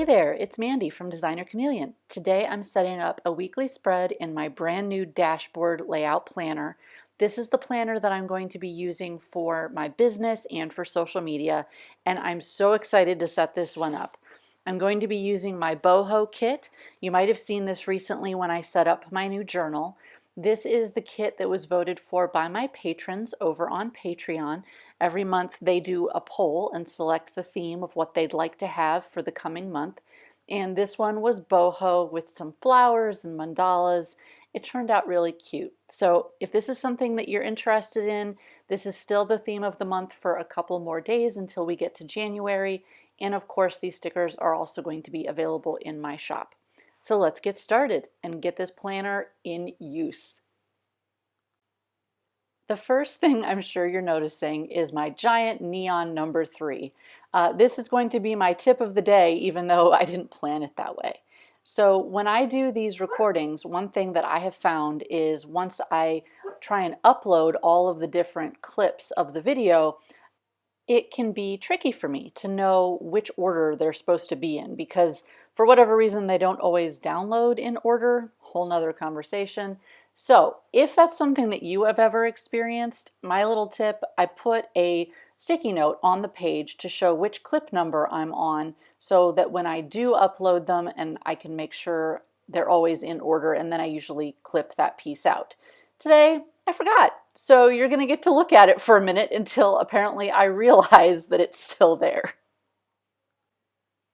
there, it's Mandy from Designer Chameleon. Today I'm setting up a weekly spread in my brand new dashboard layout planner. This is the planner that I'm going to be using for my business and for social media, and I'm so excited to set this one up. I'm going to be using my Boho kit. You might have seen this recently when I set up my new journal. This is the kit that was voted for by my patrons over on Patreon. Every month they do a poll and select the theme of what they'd like to have for the coming month. And this one was boho with some flowers and mandalas. It turned out really cute. So if this is something that you're interested in, this is still the theme of the month for a couple more days until we get to January. And of course, these stickers are also going to be available in my shop. So let's get started and get this planner in use. The first thing I'm sure you're noticing is my giant neon number 3. This is going to be my tip of the day, even though I didn't plan it that way. So when I do these recordings, one thing that I have found is once I try and upload all of the different clips of the video, it can be tricky for me to know which order they're supposed to be in because for whatever reason they don't always download in order, whole nother conversation. So if that's something that you have ever experienced, my little tip, I put a sticky note on the page to show which clip number I'm on so that when I do upload them and I can make sure they're always in order, and then I usually clip that piece out. Today, I forgot. So you're going to get to look at it for a minute until apparently I realize that it's still there.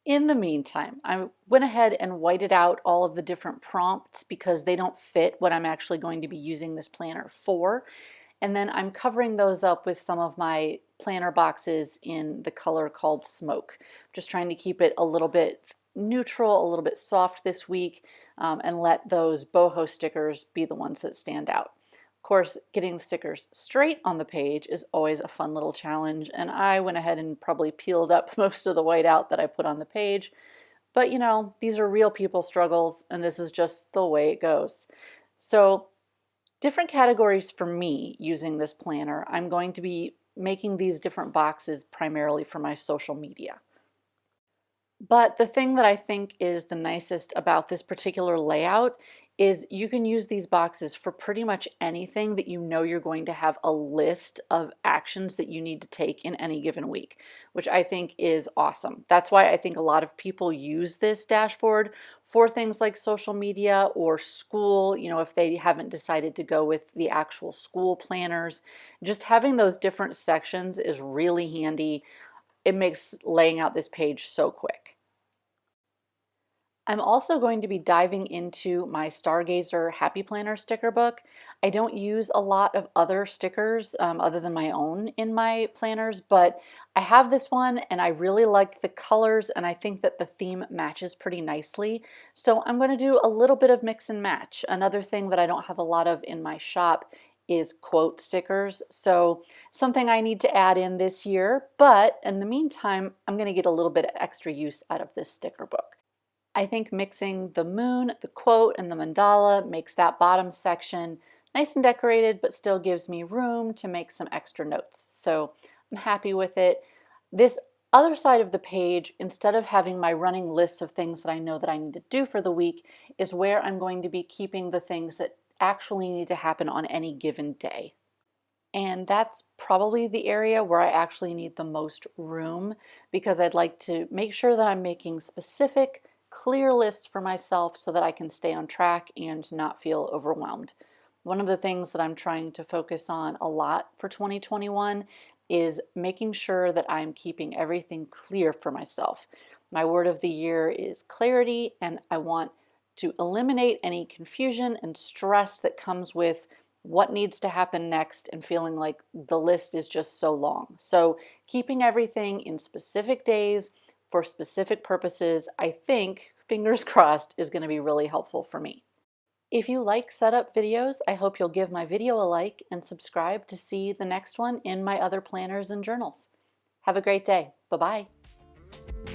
In the meantime, I went ahead and whited out all of the different prompts because they don't fit what I'm actually going to be using this planner for. And then I'm covering those up with some of my planner boxes in the color called Smoke. I'm just trying to keep it a little bit neutral, a little bit soft this week, and let those boho stickers be the ones that stand out. Of course, getting the stickers straight on the page is always a fun little challenge, and I went ahead and probably peeled up most of the white out that I put on the page. But you know, these are real people struggles, and this is just the way it goes. So different categories for me using this planner. I'm going to be making these different boxes primarily for my social media. But the thing that I think is the nicest about this particular layout is you can use these boxes for pretty much anything that you know you're going to have a list of actions that you need to take in any given week, which I think is awesome. That's why I think a lot of people use this dashboard for things like social media or school, you know, if they haven't decided to go with the actual school planners. Just having those different sections is really handy. It makes laying out this page so quick. I'm also going to be diving into my Stargazer Happy Planner sticker book. I don't use a lot of other stickers other than my own in my planners, but I have this one and I really like the colors and I think that the theme matches pretty nicely. So I'm going to do a little bit of mix and match. Another thing that I don't have a lot of in my shop is quote stickers. So something I need to add in this year, but in the meantime, I'm going to get a little bit of extra use out of this sticker book. I think mixing the moon, the quote, and the mandala makes that bottom section nice and decorated, but still gives me room to make some extra notes. So I'm happy with it. This other side of the page, instead of having my running list of things that I know that I need to do for the week, is where I'm going to be keeping the things that actually need to happen on any given day. And that's probably the area where I actually need the most room because I'd like to make sure that I'm making specific, clear lists for myself so that I can stay on track and not feel overwhelmed. One of the things that I'm trying to focus on a lot for 2021 is making sure that I'm keeping everything clear for myself. My word of the year is clarity, and I want to eliminate any confusion and stress that comes with what needs to happen next and feeling like the list is just so long. So keeping everything in specific days for specific purposes, I think, fingers crossed, is going to be really helpful for me. If you like setup videos, I hope you'll give my video a like and subscribe to see the next one in my other planners and journals. Have a great day. Bye-bye.